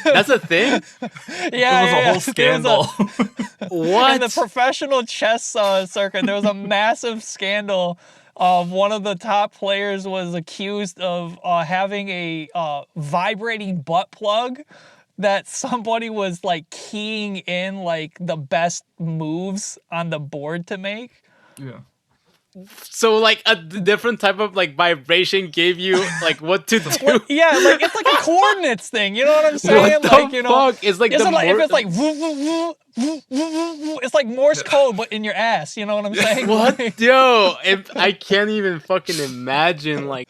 That's a thing? Yeah, it was a whole scandal. What? In the professional chess circuit, there was a massive scandal. One of the top players was accused of having a vibrating butt plug that somebody was like keying in like the best moves on the board to make. Yeah. So like a different type of like vibration gave you like what to do. Well, yeah, like it's like a coordinates thing. You know what I'm saying? What the like you know, fuck? It's like if the it's like woo, woo, woo, woo, woo, woo, woo, it's like Morse code but in your ass. You know what I'm saying? What? Yo, I can't even fucking imagine like.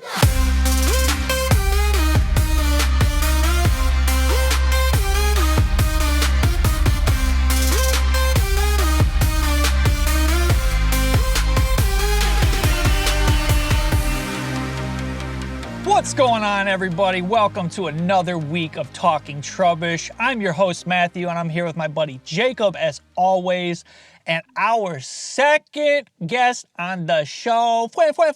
What's going on, everybody? Welcome to another week of Talking Trubbish. I'm your host, Matthew, and I'm here with my buddy Jacob, as always, and our second guest on the show. Number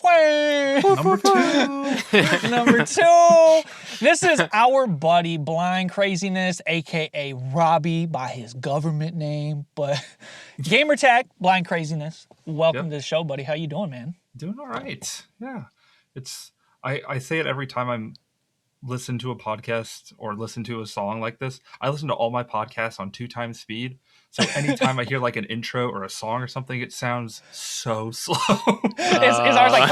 two. This is our buddy BlindCraziness, aka Robbie by his government name, but gamertag BlindCraziness. Welcome to the show, buddy. How you doing, man? Doing all right. Yeah. I say it every time I'm listen to a podcast or listen to a song like this. I listen to all my podcasts on 2x speed. So anytime I hear like an intro or a song or something, it sounds so slow. It's ours like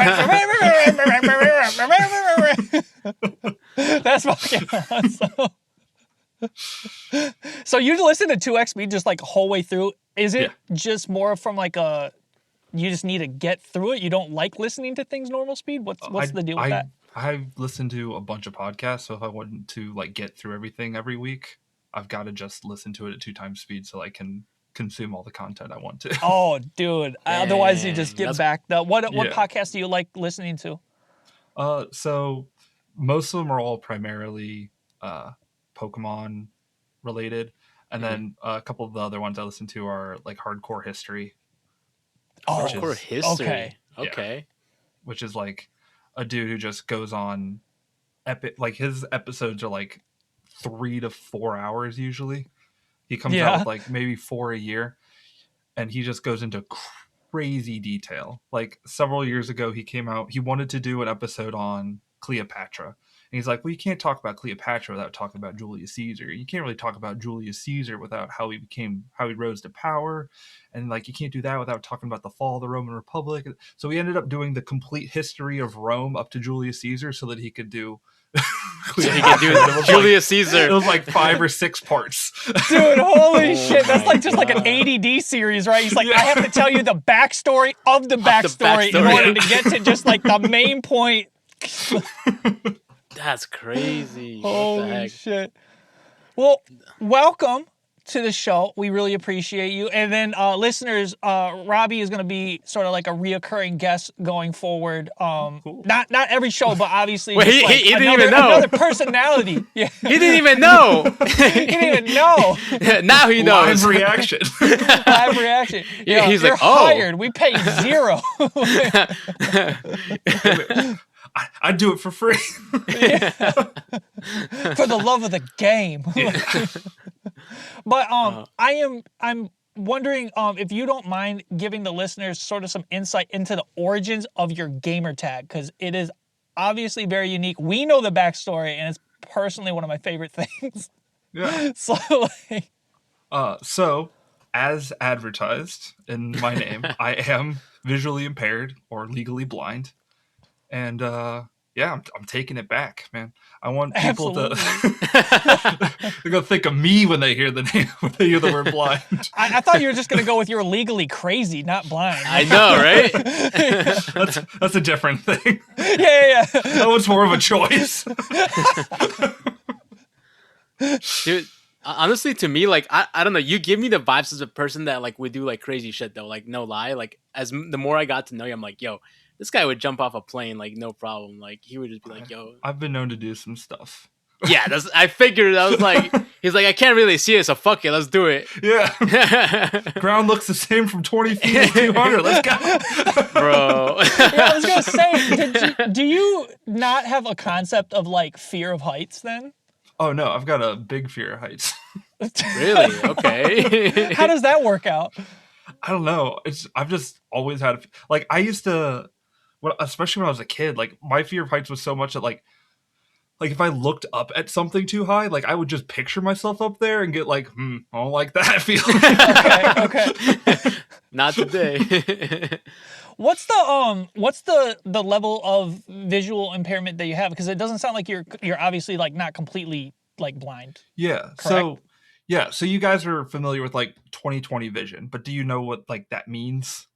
that's fucking awesome. So you listen to 2x speed just like whole way through. Is it just more from like a you just need to get through it? You don't like listening to things normal speed? What's the deal with that? I listen to a bunch of podcasts, so if I want to like get through everything every week, I've got to just listen to it at 2x speed so I can consume all the content I want to. Oh, dude. Otherwise you just get backed up. What podcast do you like listening to? So most of them are all primarily Pokemon related. And then a couple of the other ones I listen to are like hardcore history. Hardcore history. Okay. Yeah, which is like a dude who just goes on epic, like his episodes are like 3 to 4 hours usually. He comes out with like maybe 4 a year, and he just goes into crazy detail. Like several years ago, he came out, he wanted to do an episode on Cleopatra. And he's like, well, you can't talk about Cleopatra without talking about Julius Caesar. You can't really talk about Julius Caesar without how he rose to power. And like, you can't do that without talking about the fall of the Roman Republic. So he ended up doing the complete history of Rome up to Julius Caesar so that he could do Julius Caesar. It was like 5 or 6 parts. Dude, holy shit. That's like just like an ADD series, right? He's like, I have to tell you the backstory of the backstory in order to get to just like the main point. That's crazy. Holy shit. Well, welcome to the show. We really appreciate you. And then listeners, Robbie is going to be sort of like a reoccurring guest going forward. Cool. Not every show, but obviously he didn't even know. Another personality. Yeah. He didn't even know. He didn't even know. Now he knows. Live reaction. Live reaction. Yeah, he's you're like, oh. hired. We pay 0. I'd do it for free. For the love of the game. But I'm wondering if you don't mind giving the listeners sort of some insight into the origins of your gamer tag, because it is obviously very unique. We know the backstory, and it's personally one of my favorite things. Yeah. So as advertised in my name, I am visually impaired or legally blind. And I'm taking it back, man. I want people to they're gonna think of me when they hear the name, when they hear the word blind. I thought you were just gonna go with you're legally crazy, not blind. I know, right? That's a different thing. Yeah. That was more of a choice. Dude, honestly, to me, like I don't know, you give me the vibes as a person that like would do like crazy shit though. Like no lie, like as the more I got to know you, I'm like, yo, this guy would jump off a plane like no problem. Like he would just be like, yo. I've been known to do some stuff. Yeah, I figured. I was like, he's like, I can't really see it, so fuck it, let's do it. Yeah. Ground looks the same from 20 feet to 200. Let's go. Bro. Yeah, I was gonna say, do you not have a concept of like fear of heights then? Oh no, I've got a big fear of heights. Really? Okay. How does that work out? I don't know. I've just always had like I used to, especially when I was a kid. Like my fear of heights was so much that like if I looked up at something too high, like I would just picture myself up there and get like, I don't like that feeling. Okay. Not today. What's the level of visual impairment that you have? Because it doesn't sound like you're obviously like not completely like blind. Yeah. Correct? So you guys are familiar with like 20/20 vision, but do you know what like that means?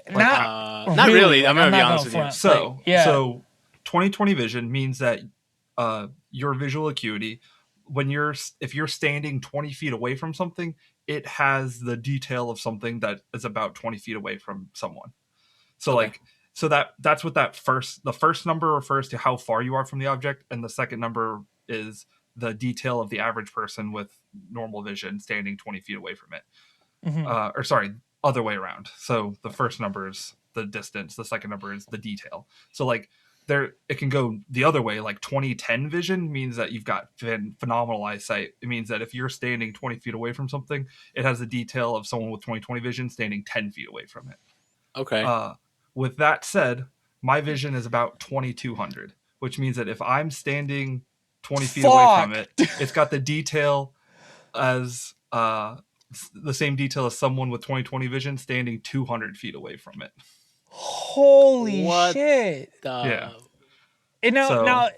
Like, Not really. I'm gonna be honest with you. front. So Like, yeah. so 20/20 vision means that your visual acuity, if you're standing 20 feet away from something, it has the detail of something that is about 20 feet away from someone. So Okay. like so that's what the first number refers to how far you are from the object, and the second number is the detail of the average person with normal vision standing 20 feet away from it. Or sorry, other way around. So the first number is the distance, the second number is the detail. So like it can go the other way. Like 20/10 vision means that you've got phenomenal eyesight. It means that if you're standing 20 feet away from something, it has the detail of someone with 20/20 vision standing 10 feet away from it. Okay. With that said, my vision is about 2200, which means that if I'm standing 20 feet away from it, it's got the detail as the same detail as someone with 20/20 vision standing 200 feet away from it. Holy What shit! Yeah. And now, So- now,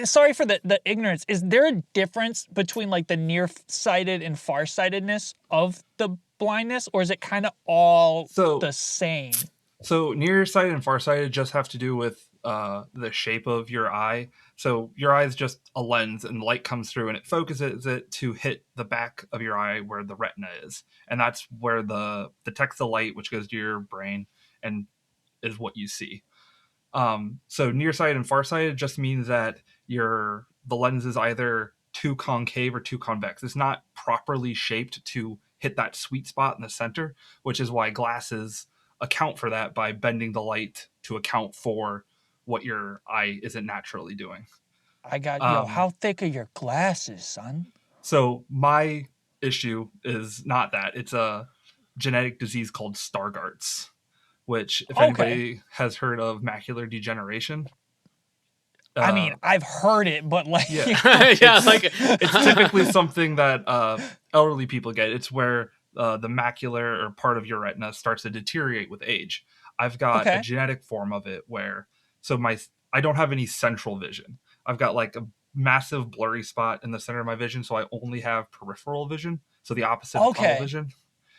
sorry for the ignorance. Is there a difference between like the nearsighted and farsightedness of the blindness, or is it kind of all the same? So nearsighted and farsighted just have to do with the shape of your eye. So your eye is just a lens, and light comes through, and it focuses it to hit the back of your eye where the retina is, and that's where the detects the light, which goes to your brain and is what you see. So nearsighted and farsighted just means that the lens is either too concave or too convex. It's not properly shaped to hit that sweet spot in the center, which is why glasses account for that by bending the light to account for what your eye isn't naturally doing. I got how thick are your glasses, son? So my issue is not that. It's a genetic disease called Stargardt's, which if anybody has heard of macular degeneration. I mean, I've heard it, but like it's typically something that elderly people get. It's where the macular or part of your retina starts to deteriorate with age. I've got a genetic form of it where I don't have any central vision. I've got like a massive blurry spot in the center of my vision, so I only have peripheral vision, so the opposite of tunnel vision.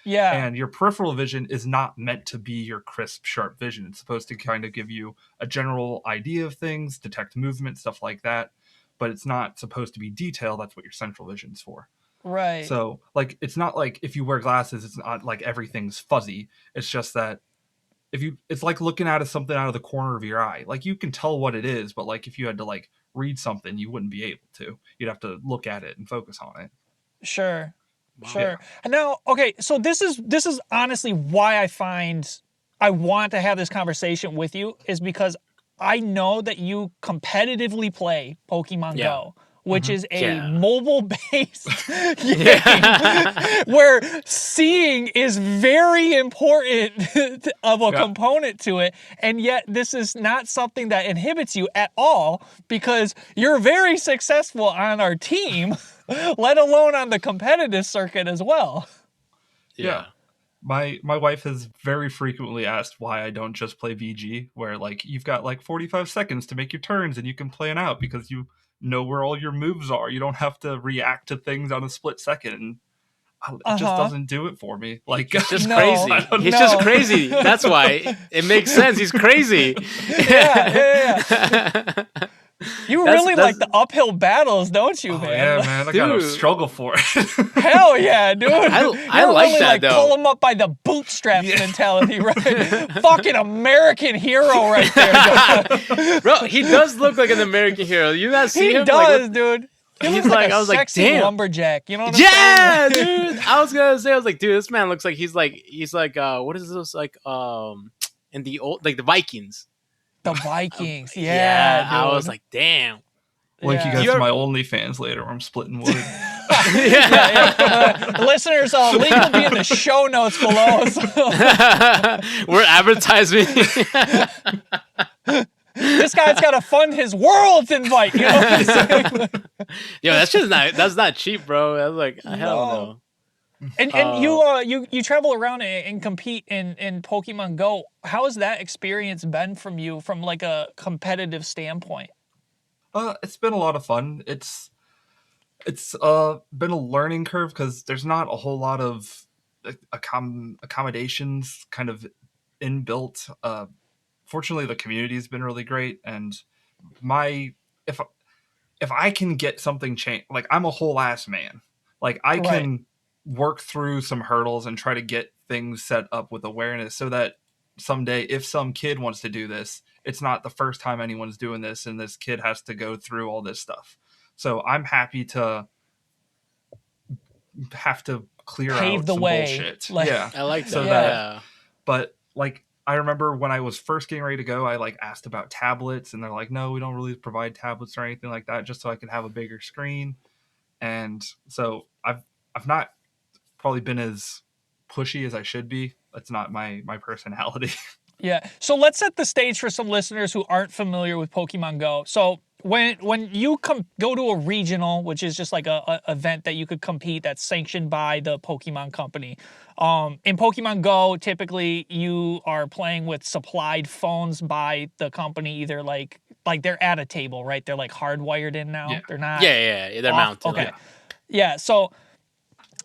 Yeah. And your peripheral vision is not meant to be your crisp, sharp vision. It's supposed to kind of give you a general idea of things, detect movement, stuff like that. But it's not supposed to be detail. That's what your central vision's for. Right. So, like, it's not like if you wear glasses, it's not like everything's fuzzy. It's just that it's like looking at something out of the corner of your eye. Like, you can tell what it is, but like if you had to like read something, you wouldn't be able to. You'd have to look at it and focus on it. Sure. Wow. Sure. And now, okay, so this is honestly why I want to have this conversation with you, is because I know that you competitively play Pokemon Go, which is a mobile-based game where seeing is very important of a component to it, and yet this is not something that inhibits you at all because you're very successful on our team, let alone on the competitive circuit as well. Yeah. My wife has very frequently asked why I don't just play VG, where like you've got like 45 seconds to make your turns and you can plan out because you know where all your moves are. You don't have to react to things on a split second. And it just doesn't do it for me. Like he's just crazy. He's just crazy. That's why it makes sense. He's crazy. Yeah. You really like the uphill battles, don't you, man? Yeah, man. I gotta struggle for it. Hell yeah, dude. I like really, that, though. Pull him up by the bootstraps mentality, right? Fucking American hero right there. Bro, he does look like an American hero. You not see him? He does, dude. He's like, I was like, damn, lumberjack. You know what I'm saying? Yeah, dude. I was like, dude, this man looks like he's like, what is this like? In the old, like the Vikings. The Vikings, yeah. I was like, damn. Link you Yeah. guys You to are- my OnlyFans later where I'm splitting wood. Listeners, link will be in the show notes below. So We're advertising. this guy's got to fund his world's invite. You know what I'm saying? Yo, that's not cheap, bro. That's like hell no. And you travel around and compete in Pokemon Go. How has that experience been from you from like a competitive standpoint? It's been a lot of fun. It's been a learning curve because there's not a whole lot of accommodations kind of inbuilt. Fortunately, the community's been really great, and if I can get something changed, like I'm a whole ass man, like I can work through some hurdles and try to get things set up with awareness so that someday if some kid wants to do this, it's not the first time anyone's doing this and this kid has to go through all this stuff. So I'm happy to have to clear Pave out the some way. bullshit. Like, yeah. I like that. So Yeah. But like I remember when I was first getting ready to go, I like asked about tablets and they're like, no, we don't really provide tablets or anything like that, just so I could have a bigger screen. And so I've not probably been as pushy as I should be. That's not my personality. Yeah. So let's set the stage for some listeners who aren't familiar with Pokemon Go. So when you go to a regional, which is just like a event that you could compete that's sanctioned by the Pokemon company. In Pokemon Go, typically you are playing with supplied phones by the company, either like they're at a table, right? They're like hardwired in now. Yeah. They're not. Yeah. They're mounted. Okay. Like, Yeah. So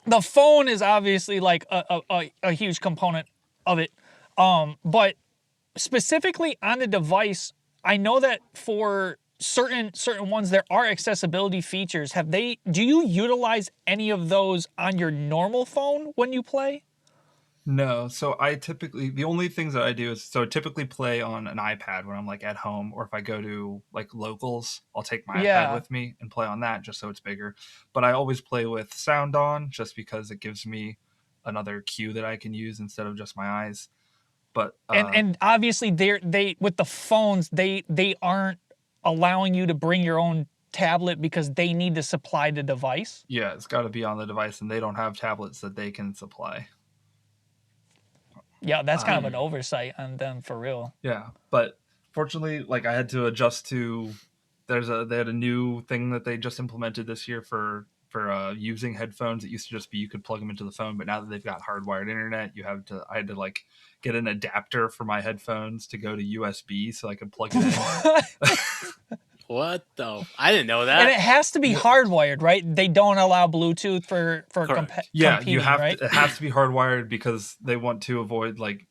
the phone is obviously like a huge component of it. But specifically on the device, I know that for certain ones there are accessibility features. Do you utilize any of those on your normal phone when you play? No, so the only things that I do is I typically play on an iPad when I'm like at home, or if I go to like locals, I'll take my iPad with me and play on that just so it's bigger. But I always play with sound on just because it gives me another cue that I can use instead of just my eyes. But and obviously they with the phones they aren't allowing you to bring your own tablet because they need to supply the device. Yeah, it's got to be on the device, and they don't have tablets that they can supply. Yeah, that's kind of an oversight on them for real. Yeah, but fortunately, like I had to adjust to. They had a new thing that they just implemented this year for using headphones. It used to just be you could plug them into the phone, but now that they've got hardwired internet, I had to like get an adapter for my headphones to go to USB so I could plug it in. what the? I didn't know that. And it has to be hardwired, right? They don't allow Bluetooth for yeah, competing, you have right? it has to be hardwired because they want to avoid like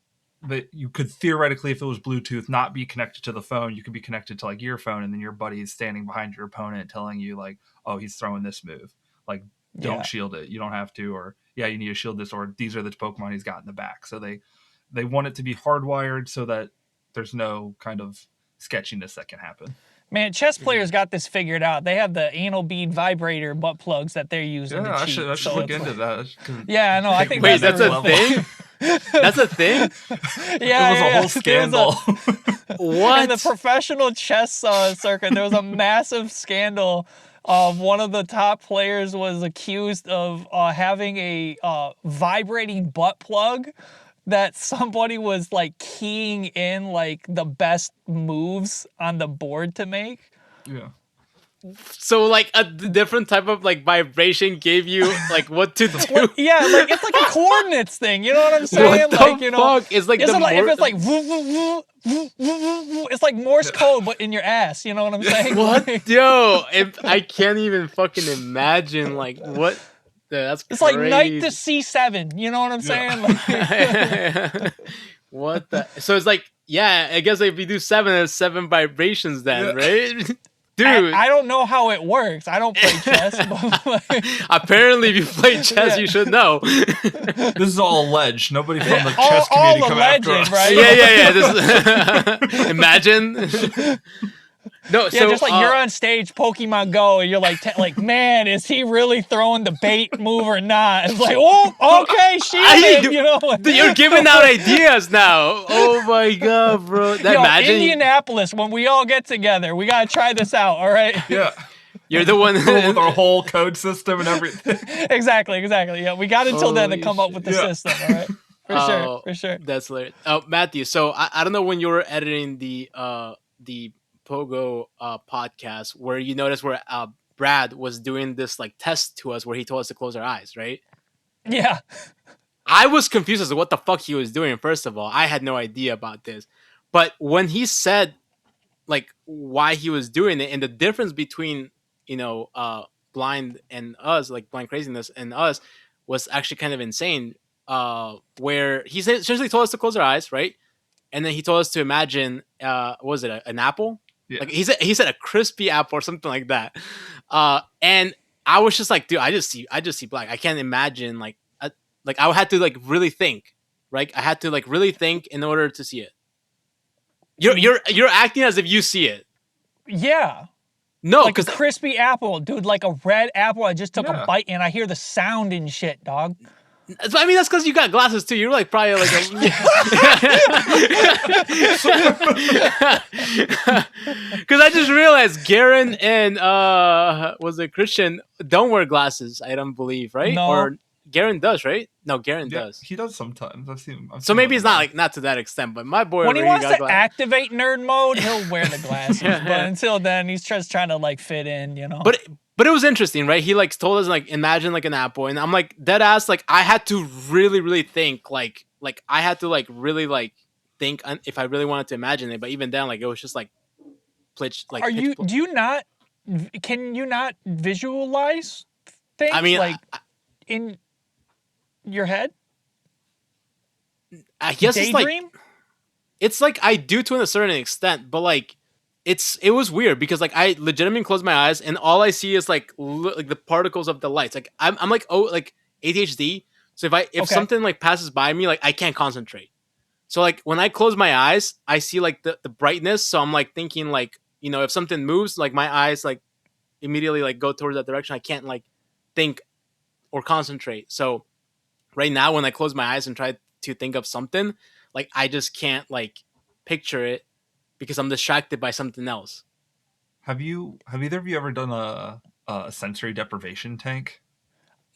that. You could theoretically, if it was Bluetooth, not be connected to the phone. You could be connected to like your phone, and then your buddy is standing behind your opponent telling you like, oh, he's throwing this move. Like, don't shield it. You don't have to, or you need to shield this, or these are the Pokemon he's got in the back. So they want it to be hardwired so that there's no kind of sketchiness that can happen. Man, chess players got this figured out. They have the anal bead vibrator butt plugs that they're using. Yeah, to I cheat, should look into that. Yeah, no, I think wait, that's a level. thing. That's a thing. Yeah, it was a whole scandal. What? In the professional chess circuit, there was a massive scandal. One of the top players was accused of having a vibrating butt plug that somebody was like keying in like the best moves on the board to make. Yeah. So like a different type of like vibration gave you like what to do. Yeah, like it's like a coordinates thing. You know what I'm saying? What the like, you know, fuck? It's like if the it's like woo, woo, woo, woo, woo, woo, woo, it's like Morse code but in your ass. You know what I'm saying? what? Yo, I can't even fucking imagine like what. That's It's crazy. like knight to C7. You know what I'm saying? Like, what the? So it's like, yeah, I guess if you do 7, it's 7 vibrations then, right? Dude. I don't know how it works. I don't play chess. But like, apparently, if you play chess, you should know. This is all alleged. Nobody from the all- chess all community come after alleged, us. right? Yeah. Imagine. No, yeah, so just like you're on stage, Pokemon Go, and you're like, man, is he really throwing the bait move or not? It's like, oh, okay, shit, you know. You're giving out ideas now. Oh my god, bro! Yo, Imagine Indianapolis, when we all get together, we gotta try this out. All right. Yeah. You're the one with our whole code system and everything. Exactly. Yeah, we got until then to come up with the system. All right, for sure. That's hilarious. Oh, Matthew. So I don't know when you were editing the Pogo podcast where you noticed where Brad was doing this like test to us where he told us to close our eyes, right? Yeah. I was confused as to what the fuck he was doing. First of all, I had no idea about this, but when he said like why he was doing it and the difference between blind and us, like BlindCraziness and us, was actually kind of insane. Where he essentially told us to close our eyes, right? And then he told us to imagine, what was it, an apple? Yeah. Like he said a crispy apple or something like that. And I was just like, dude, I just see black. I can't imagine like I had to like really think, right? I had to like really think in order to see it. You're acting as if you see it. Yeah. No, like a crispy apple, dude, like a red apple. I just took a Yeah. bite and I hear the sound and shit, dog. I mean, that's because you got glasses too. You're like probably like because I just realized Garen and was it Christian don't wear glasses. I don't believe, right? No. Or Garen does, right? No, Garen Yeah, does. he does sometimes. I've seen him. So maybe it's not like not to that extent, but my boy When he over here wants got to glasses. activate nerd mode, he'll wear the glasses. But until then, he's just trying to like fit in, you know. But it was interesting, right? He like told us like imagine like an apple, and I'm like dead ass. Like I had to really think like I had to like really like think if I really wanted to imagine it. But even then, like it was just like pitch. Like do you not? Can you not visualize things? I mean, like in your head. I guess daydream? It's like I do to a certain extent, but like it was weird because like I legitimately close my eyes and all I see is like like the particles of the lights. Like I'm like like ADHD, so if something like passes by me, like I can't concentrate. So like when I close my eyes, I see like the brightness. So I'm like thinking like if something moves, like my eyes like immediately like go towards that direction. I can't like think or concentrate. So right now when I close my eyes and try to think of something, like I just can't like picture it because I'm distracted by something else. Have either of you ever done a sensory deprivation tank?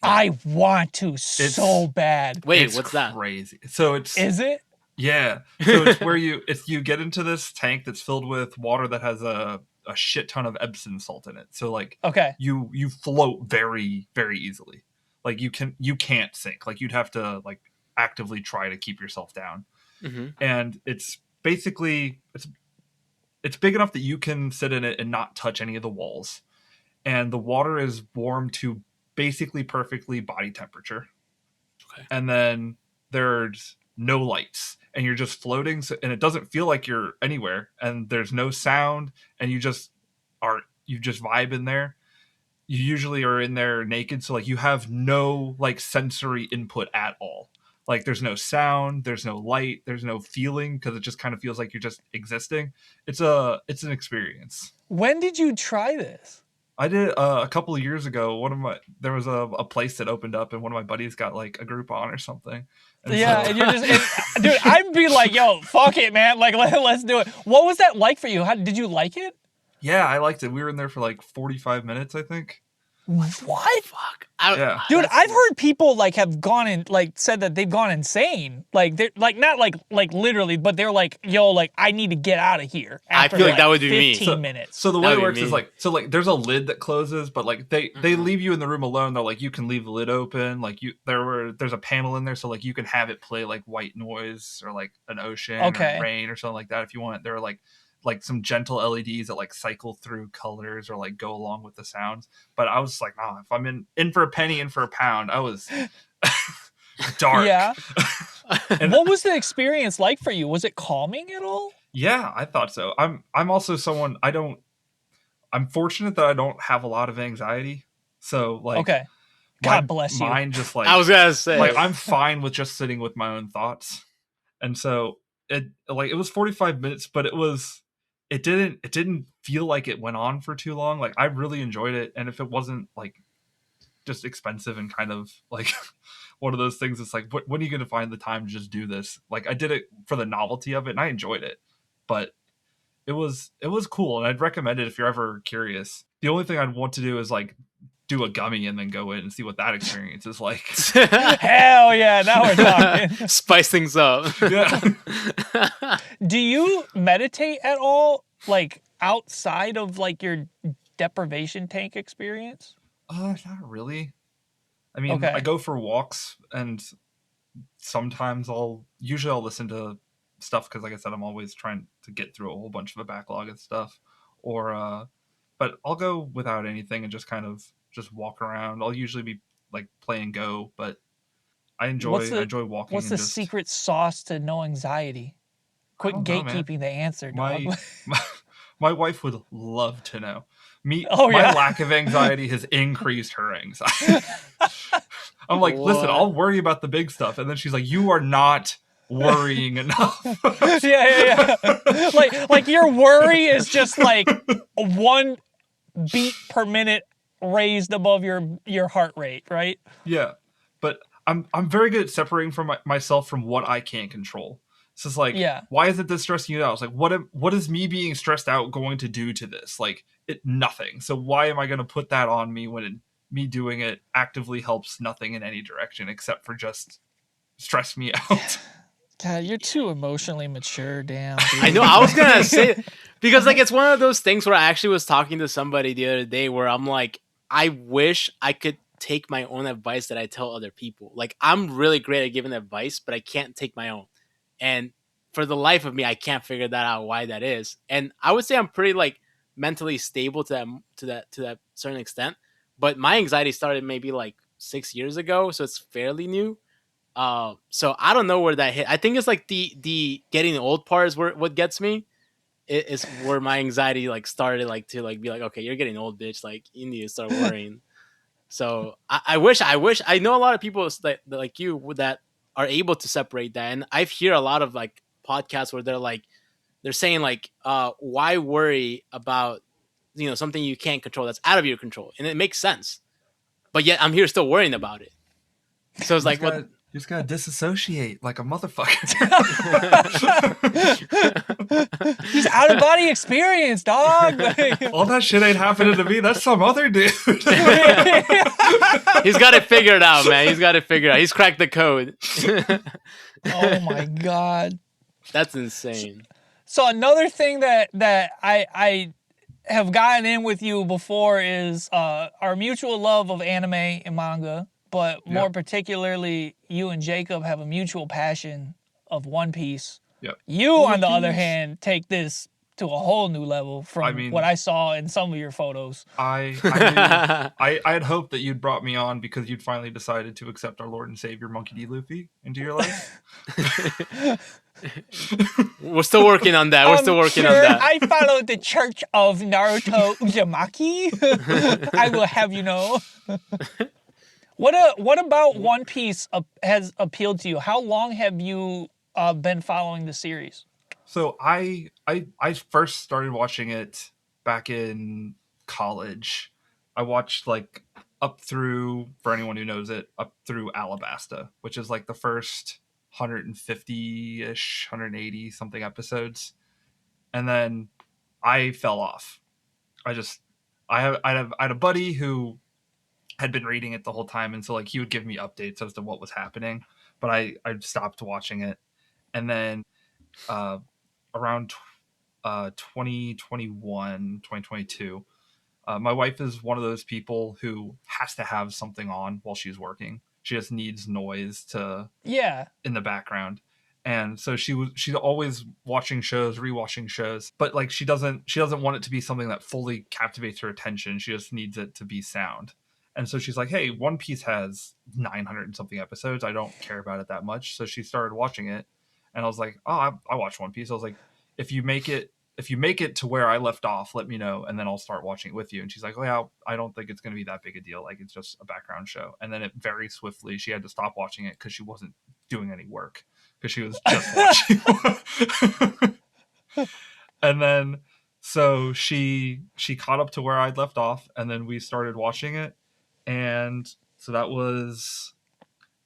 No. I want to so bad. Wait, what's that? Crazy. So Is it? Yeah. So it's where you get into this tank that's filled with water that has a shit ton of Epsom salt in it. So like you float very, very easily. Like you can't sink. Like you'd have to like actively try to keep yourself down. Mm-hmm. And it's basically it's big enough that you can sit in it and not touch any of the walls. And the water is warm to basically perfectly body temperature. Okay. And then there's no lights and you're just floating, and it doesn't feel like you're anywhere, and there's no sound, and you just vibe in there. You usually are in there naked, so like you have no like sensory input at all. Like there's no sound, there's no light, there's no feeling, because it just kind of feels like you're just existing. It's an experience. When did you try this? I did a couple of years ago. There was a place that opened up, and one of my buddies got like a Groupon or something. And and you're just, dude. I'd be like, yo, fuck it, man. Like let's do it. What was that like for you? Did you like it? Yeah, I liked it. We were in there for like 45 minutes, I think. What? Fuck. Yeah. Dude, I've heard people like have gone and like said that they've gone insane. Like they're like not like literally, but they're like, yo, like I need to get out of here. After, I feel like that would be me. 15 minutes. So the way it works is like there's a lid that closes, but like they leave you in the room alone. They're like, you can leave the lid open. Like there's a panel in there, so like you can have it play like white noise or like an ocean or rain or something like that if you want. There are like some gentle LEDs that like cycle through colors or like go along with the sounds. But I was like, oh, if I'm in for a penny, in for a pound. I was dark. Yeah. And what was the experience like for you? Was it calming at all? Yeah, I thought so. I'm also someone I'm fortunate that I don't have a lot of anxiety. So like God bless you. Mine just like I was gonna say like I'm fine with just sitting with my own thoughts. And so it was 45 minutes, but it didn't feel like it went on for too long. Like I really enjoyed it, and if it wasn't like just expensive and kind of like one of those things, it's like when are you going to find the time to just do this? Like I did it for the novelty of it, and I enjoyed it, but it was cool, and I'd recommend it if you're ever curious. The only thing I'd want to do is like do a gummy and then go in and see what that experience is like. Hell yeah, now we're talking. Spice things up. Yeah. Do you meditate at all, like outside of like your deprivation tank experience? Not really. I mean, Okay. I go for walks, and sometimes I'll listen to stuff because, like I said, I'm always trying to get through a whole bunch of a backlog of stuff. Or, but I'll go without anything and just kind of just walk around. I'll usually be like playing Go, but I enjoy walking. What's and the just, secret sauce to no anxiety? I Quit don't know, man. gatekeeping the answer, dog. My wife would love to know. Oh, My yeah. lack of anxiety has increased her anxiety. I'm like, listen, I'll worry about the big stuff, and then she's like, you are not worrying enough. Yeah. Like your worry is just like 1 beat per minute raised above your heart rate, right? Yeah, but I'm very good at separating from myself from what I can't control. So it's like, Yeah. why is it this stressing you out? It's like, what is me being stressed out going to do to this? Like, nothing. So why am I going to put that on me when me doing it actively helps nothing in any direction except for just stress me out? God, you're too emotionally mature, damn. Dude. I know. I was gonna say, because like it's one of those things where I actually was talking to somebody the other day where I'm like, I wish I could take my own advice that I tell other people. Like I'm really great at giving advice, but I can't take my own. And for the life of me, I can't figure that out why that is. And I would say I'm pretty like mentally stable to that certain extent. But my anxiety started maybe like 6 years ago, so it's fairly new. So I don't know where that hit. I think it's like the getting old part is where what gets me. It is where my anxiety like started like to like be like, okay, you're getting old, bitch. Like you need to start worrying. So I wish I know a lot of people that like you that are able to separate that, and I've hear a lot of like podcasts where they're saying like, why worry about something you can't control that's out of your control, and it makes sense. But yet I'm here still worrying about it. So it's like what. You just gotta disassociate like a motherfucker. He's out of body experience, dog. All that shit ain't happening to me. That's some other dude. He's got it figured out, man. He's got it figured out. He's cracked the code. Oh my god, that's insane. So another thing that I have gotten in with you before is our mutual love of anime and manga. But more particularly, you and Jacob have a mutual passion of One Piece. Yep. You, on the other hand, take this to a whole new level from what I saw in some of your photos. I had hoped that you'd brought me on because you'd finally decided to accept our Lord and Savior Monkey D. Luffy into your life. We're still working on that. We're still working on that. I follow the Church of Naruto Uzumaki. I will have you know. What about One Piece has appealed to you? How long have you been following the series? So I first started watching it back in college. I watched like up through, for anyone who knows it, up through Alabasta, which is like the first 150-ish, 180 something episodes. And then I fell off. I had a buddy who had been reading it the whole time, and so like he would give me updates as to what was happening, but I stopped watching it. And then around 2021, 2022, my wife is one of those people who has to have something on while she's working. She just needs noise to in the background. And so she's always watching shows, rewatching shows, but like she doesn't want it to be something that fully captivates her attention. She just needs it to be sound. And so she's like, hey, One Piece has 900 and something episodes. I don't care about it that much. So she started watching it. And I was like, oh, I watched One Piece. I was like, if you make it to where I left off, let me know, and then I'll start watching it with you. And she's like, oh yeah, I don't think it's going to be that big a deal. Like it's just a background show. And then it very swiftly, she had to stop watching it because she wasn't doing any work because she was just watching. And then so she caught up to where I'd left off, and then we started watching it. And so that was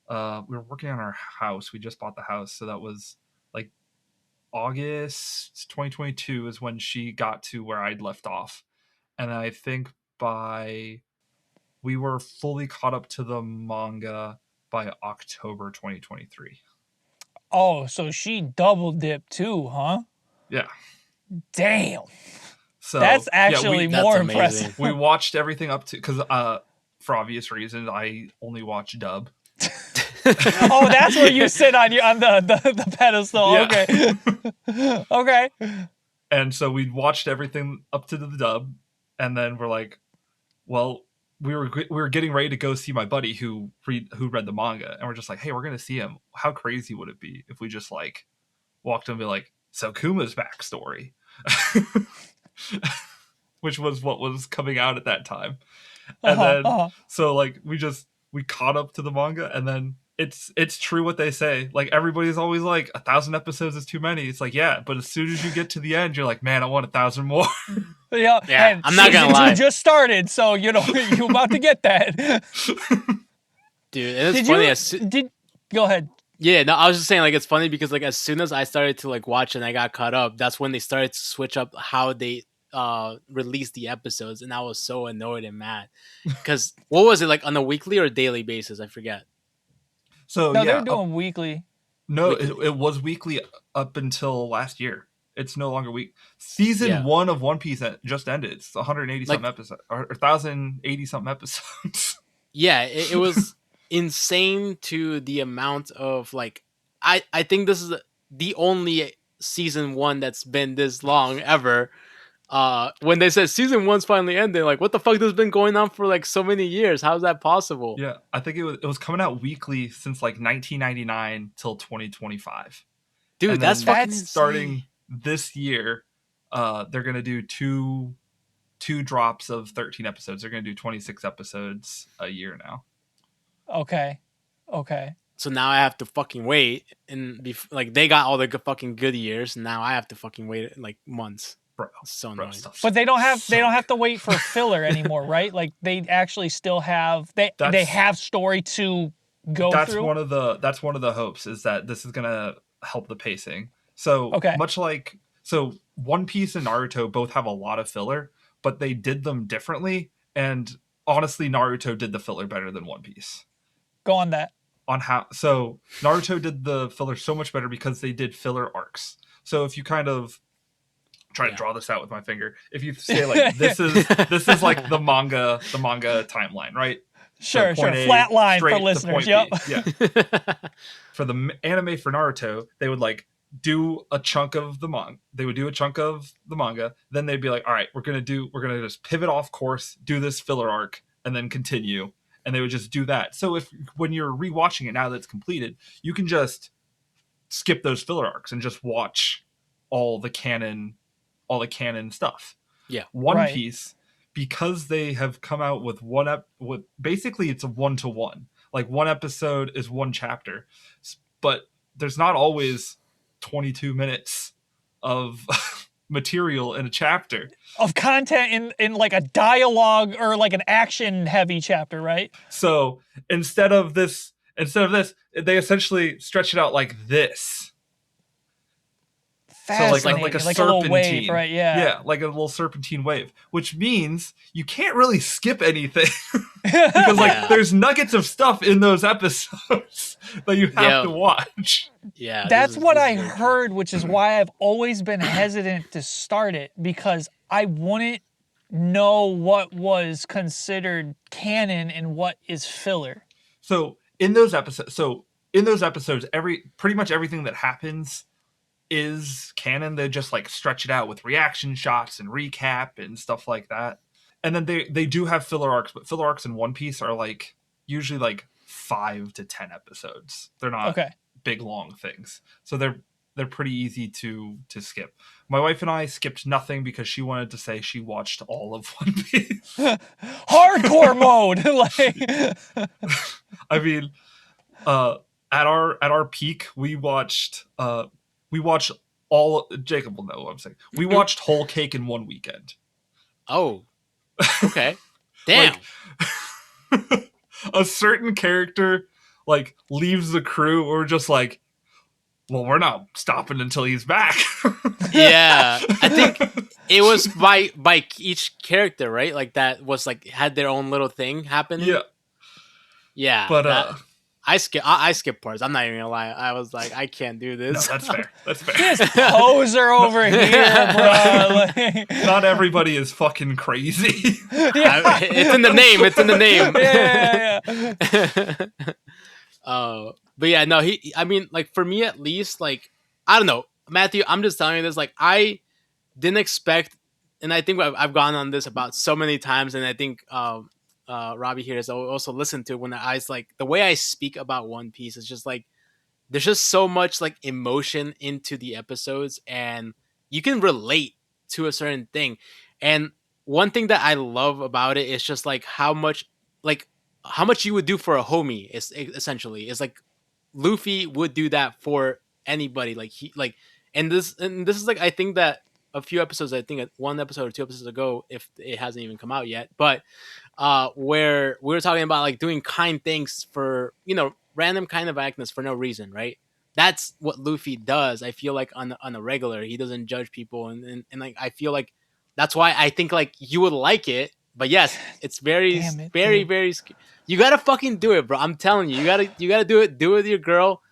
we were working on our house. We just bought the house, so that was like August 2022 is when she got to where I'd left off. And I think we were fully caught up to the manga by October 2023. Oh, so she double dipped too, huh? Yeah. Damn. So That's yeah, actually That's more amazing. impressive. we watched everything up to, because for obvious reasons I only watch dub. Oh, that's where you sit on the pedestal. Yeah. Okay. Okay. And so we watched everything up to the dub, and then we're like, well, we were getting ready to go see my buddy who read the manga, and we're just like, hey, we're gonna see him. How crazy would it be if we just like walked in and be like, so Kuma's backstory, which was what was coming out at that time. And then so like we caught up to the manga, and then it's true what they say. Like everybody's always like 1,000 episodes is too many. It's like, yeah, but as soon as you get to the end, you're like, man, I want 1,000 more. Yeah, and I'm not gonna lie. You just started, so you know you're about to get that. Dude, and it's funny. Go ahead. Yeah, no, I was just saying, like, it's funny because, like, as soon as I started to, like, watch and I got caught up, that's when they started to switch up how they released the episodes, and I was so annoyed and mad. Because, what was it, like, on a weekly or daily basis? I forget. So, no, yeah. they're doing weekly. No, it was weekly up until last year. It's no longer week. Season 1 of One Piece just ended. It's 180-something episodes, or 1,080-something episodes. Yeah, it was insane to the amount of, like, I think this is the only season 1 that's been this long ever. When they said season 1's finally ending, like, what the fuck? This has been going on for like so many years. How's that possible? Yeah, I think it was coming out weekly since like 1999 till 2025. Dude, and that's fucking starting insane. This year. They're gonna do two drops of 13 episodes. They're gonna do 26 episodes a year now. Okay. So now I have to fucking wait, and like they got all the fucking good years. And now I have to fucking wait like months. Bro, so annoying. But they don't have to wait for filler anymore, right? Like they actually still have they have story to go through. That's one of the hopes, is that this is gonna help the pacing. So much like One Piece and Naruto both have a lot of filler, but they did them differently. And honestly, Naruto did the filler better than One Piece. Go on that. So Naruto did the filler so much better because they did filler arcs. So if you kind of try to draw this out with my finger, if you say like this is like the manga timeline, right? Sure. Flat line for listeners. Yep. Yeah. For the anime for Naruto, they would like do a chunk of the manga. They would do a chunk of the manga. Then they'd be like, all right, we're gonna just pivot off course, do this filler arc, and then continue. And they would just do that. So when you're rewatching it now that it's completed, you can just skip those filler arcs and just watch all the canon stuff. Yeah. One Piece, because they have come out with with basically it's a 1-to-1. Like one episode is one chapter, but there's not always 22 minutes of material in a chapter of content in like a dialogue or like an action heavy chapter, right? So instead of this, they essentially stretch it out like this. So like a serpentine, a little wave, right? Yeah, like a little serpentine wave, which means you can't really skip anything because like there's nuggets of stuff in those episodes that you have to watch. Yeah, that's what I heard, which is why I've always been hesitant to start it, because I wouldn't know what was considered canon and what is filler. So in those episodes, pretty much everything that happens is canon. They just like stretch it out with reaction shots and recap and stuff like that. And then they do have filler arcs, but filler arcs in One Piece are like usually like 5 to 10 episodes. They're not big long things, so they're pretty easy to skip. My wife and I skipped nothing because she wanted to say she watched all of One Piece. Hardcore mode. Like, I mean, at our peak, we watched all. Jacob will know what I'm saying. We watched Whole Cake in one weekend. Oh, okay. Damn. Like, a certain character like leaves the crew, or just like, well, we're not stopping until he's back. Yeah, I think it was by each character, right? Like that was like had their own little thing happening. Yeah, Yeah, but that I skip parts. I'm not even gonna lie. I was like, I can't do no, this. that's fair. That's fair. This poser over here, bro. Like, Not everybody is fucking crazy. It's in the name. It's in the name. yeah. But yeah, no, I mean, like for me at least, like I don't know, Matthew. I'm just telling you this. Like I didn't expect, and I think I've gone on this about so many times, and I think Robbie here has also listened to when I was like the way I speak about One Piece is just like there's just so much like emotion into the episodes, and you can relate to a certain thing. And one thing that I love about it is just like how much you would do for a homie is essentially is like Luffy would do that for anybody. Like he like, and this is like I think that a few episodes, I think one episode or two episodes ago, if it hasn't even come out yet, but where we were talking about like doing kind things for random kind of actness for no reason, right? That's what Luffy does. I feel like on a regular, he doesn't judge people, and like I feel like that's why I think like you would like it. But yes, it's very, Damn it, very, dude. very. You gotta fucking do it, bro. I'm telling you, you gotta do it. Do it with your girl.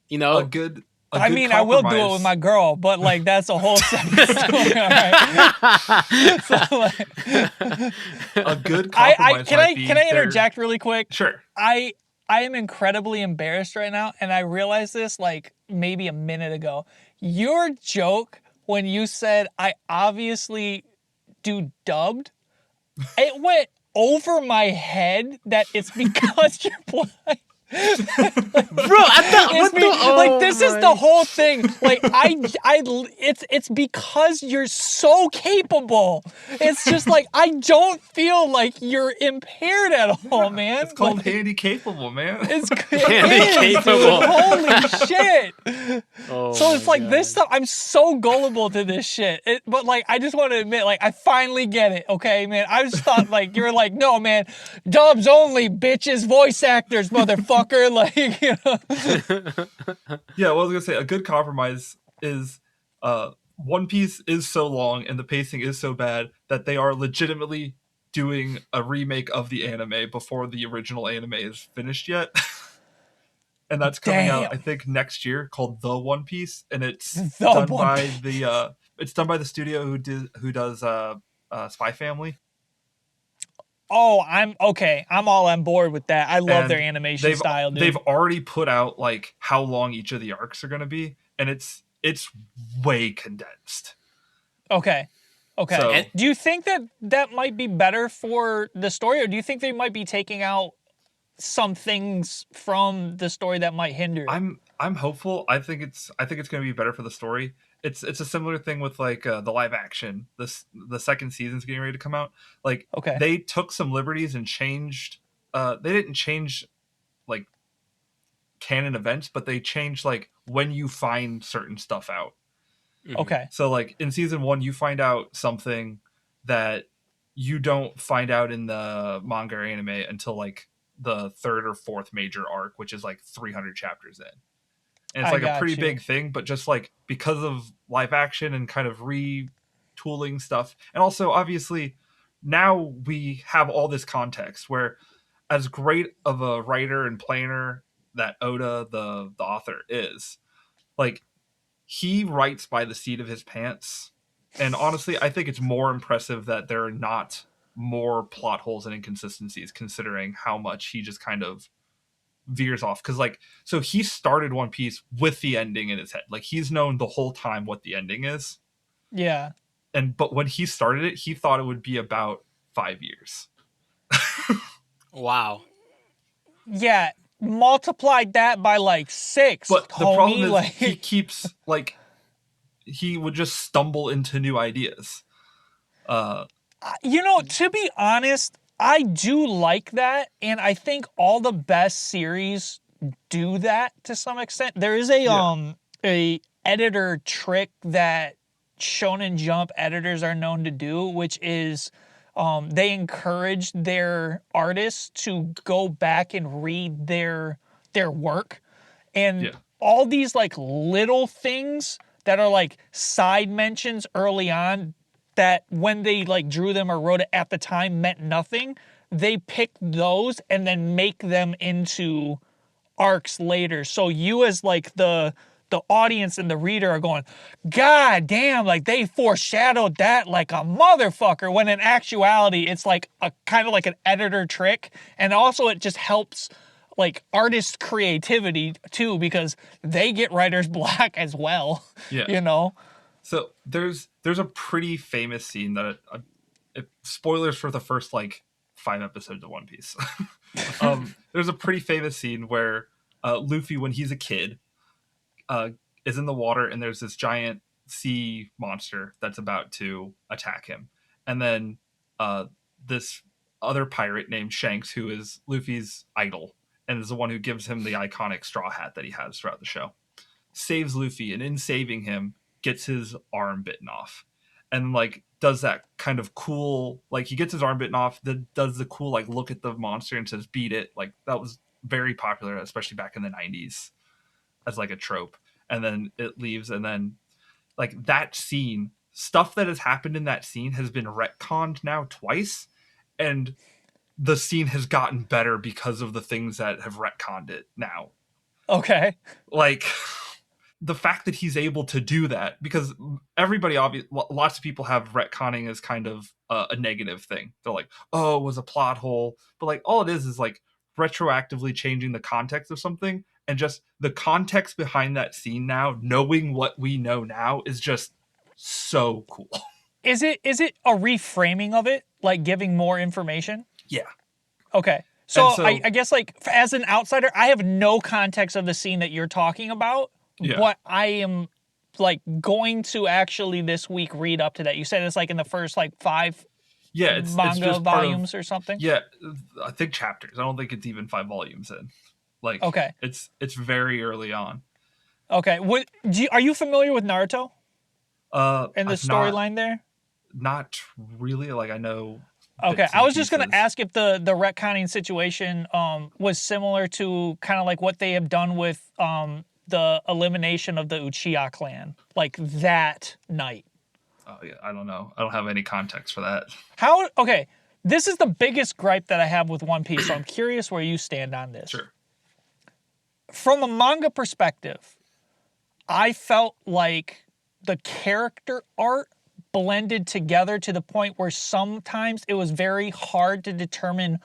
You know, A good I mean, I will do it with my girl, but like that's a whole separate story. All right. So, like, a good compromise. Can I interject really quick? Sure. I am incredibly embarrassed right now, and I realized this like maybe a minute ago. Your joke when you said I obviously do dubbed, it went over my head that it's because you're blind. bro, this is the whole thing. Like it's because you're so capable. It's just like I don't feel like you're impaired at all, man. It's called like, Handicapable, man. It's Handicapable. Holy shit. Oh So it's like God. this stuff. I'm so gullible to this shit. But like I just want to admit, like I finally get it. Okay, man. I just thought like you're like, no, man, dubs only, bitches, voice actors, motherfucker. Like, you know. Yeah, well, I was gonna say a good compromise is One Piece is so long and the pacing is so bad that they are legitimately doing a remake of the anime before the original anime is finished yet. And that's coming out, I think, next year, called The One Piece, and it's done by the studio who does Spy Family. Oh, I'm okay. I'm all on board with that. I love their animation style, dude. They've already put out like how long each of the arcs are going to be, and it's way condensed. Okay. So, Do you think that might be better for the story, or do you think they might be taking out some things from the story that might hinder it? I'm hopeful. I think it's going to be better for the story. It's a similar thing with like the live action. The second season's getting ready to come out. Like they took some liberties and changed. They didn't change like canon events, but they changed like when you find certain stuff out. Okay. So like in season 1, you find out something that you don't find out in the manga or anime until like the third or fourth major arc, which is like 300 chapters in. And it's like a pretty big thing, but just like because of live action and kind of retooling stuff. And also obviously now we have all this context where as great of a writer and planner that Oda, the author, is, like he writes by the seat of his pants. And honestly, I think it's more impressive that there are not more plot holes and inconsistencies considering how much he just kind of veers off. Because like, so he started One Piece with the ending in his head. Like he's known the whole time what the ending is. Yeah. But when he started it, he thought it would be about 5 years. Wow. Yeah. Multiplied that by like 6. But the problem is like... he keeps like he would just stumble into new ideas. To be honest, I do like that, and I think all the best series do that to some extent. There is a editor trick that Shonen Jump editors are known to do, which is they encourage their artists to go back and read their work. And all these like little things that are like side mentions early on that when they like drew them or wrote it at the time meant nothing. They picked those and then make them into arcs later. So you as like the audience and the reader are going, God damn, like they foreshadowed that like a motherfucker, when in actuality it's like a kind of like an editor trick. And also it just helps like artist creativity too, because they get writer's block as well. Yeah. You know? So there's a pretty famous scene that spoilers for the first like 5 episodes of One Piece. There's a pretty famous scene where Luffy, when he's a kid, is in the water and there's this giant sea monster that's about to attack him, and then this other pirate named Shanks, who is Luffy's idol and is the one who gives him the iconic straw hat that he has throughout the show, saves Luffy, and in saving him gets his arm bitten off, and like does that kind of cool, like he gets his arm bitten off, then does the cool like look at the monster and says beat it. Like that was very popular, especially back in the 90s, as like a trope. And then it leaves, and then like that scene, stuff that has happened in that scene has been retconned now twice, and the scene has gotten better because of the things that have retconned it now. Okay. Like the fact that he's able to do that, because everybody, lots of people have retconning as kind of a negative thing. They're like, oh, it was a plot hole. But like all it is like retroactively changing the context of something, and just the context behind that scene now, knowing what we know now, is just so cool. Is it a reframing of it, like giving more information? Yeah. Okay. So I guess like as an outsider, I have no context of the scene that you're talking about, but I am like going to actually this week read up to that. You said it's like in the first like 5 manga it's volumes or something? Yeah, I think chapters. I don't think it's even 5 volumes in. Like, okay, it's very early on. Okay, are you familiar with Naruto? And the storyline there? Not really. Like I know. Okay, I was just gonna ask if the retconning situation was similar to kind of like what they have done with the elimination of the Uchiha clan, like that night. Oh yeah, I don't know. I don't have any context for that. Okay, this is the biggest gripe that I have with One Piece, so I'm curious where you stand on this. Sure. From a manga perspective, I felt like the character art blended together to the point where sometimes it was very hard to determine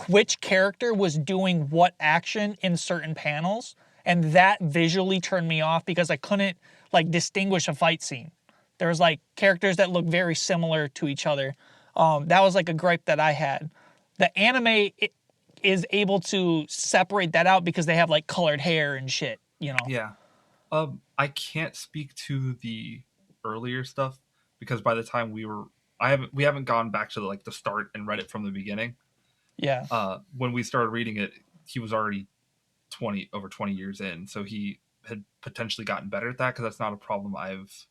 which character was doing what action in certain panels, and that visually turned me off because I couldn't like distinguish a fight scene. There was like characters that looked very similar to each other. That was like a gripe that I had. The anime is able to separate that out because they have like colored hair and shit, you know. Yeah. I can't speak to the earlier stuff because by the time we haven't gone back to the start and read it from the beginning. Yeah. When we started reading it, he was already over 20 years in, so he had potentially gotten better at that, because that's not a problem I've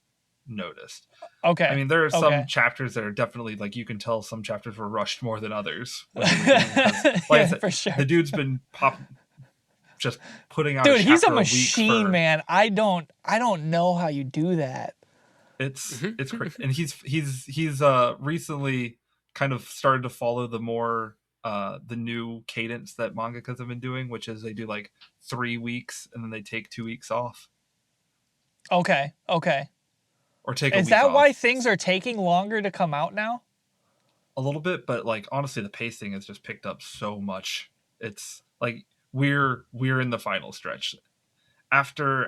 noticed. Okay. I mean, there are some chapters that are definitely like, you can tell some chapters were rushed more than others. Like I said, for sure. The dude's been just putting out. Dude, a he's a chapter machine, man. I don't know how you do that. It's crazy, and he's recently kind of started to follow the more the new cadence that mangakas have been doing, which is they do like 3 weeks and then they take 2 weeks off. Okay. Or take a week off. Is that why things are taking longer to come out now? A little bit, but like honestly, the pacing has just picked up so much. It's like we're in the final stretch. After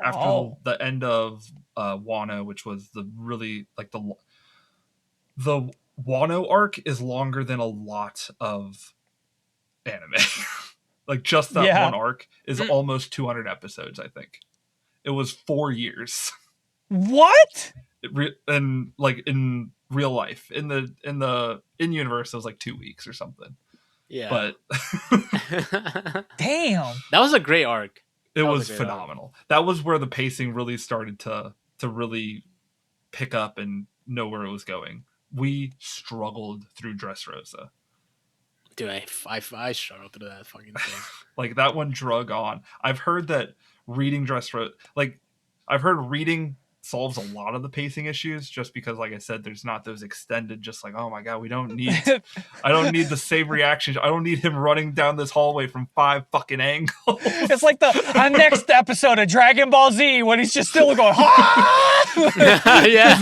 the end of Wano, which was the really like the Wano arc is longer than a lot of anime. Like just that one arc is almost 200 episodes, I think. It was 4 years. What? And like in real life, in universe, it was like 2 weeks or something. Yeah. But damn, that was a great arc. It was phenomenal. That was where the pacing really started to really pick up and know where it was going. We struggled through Dressrosa. Dude, I struggled through that fucking thing. Like that one drug on. I've heard that reading Dressrosa, like I've heard reading solves a lot of the pacing issues just because, like I said, there's not those extended, just like, oh my god, I don't need the same reaction. I don't need him running down this hallway from 5 fucking angles. It's like the next episode of Dragon Ball Z when he's just still going, ha! Yeah.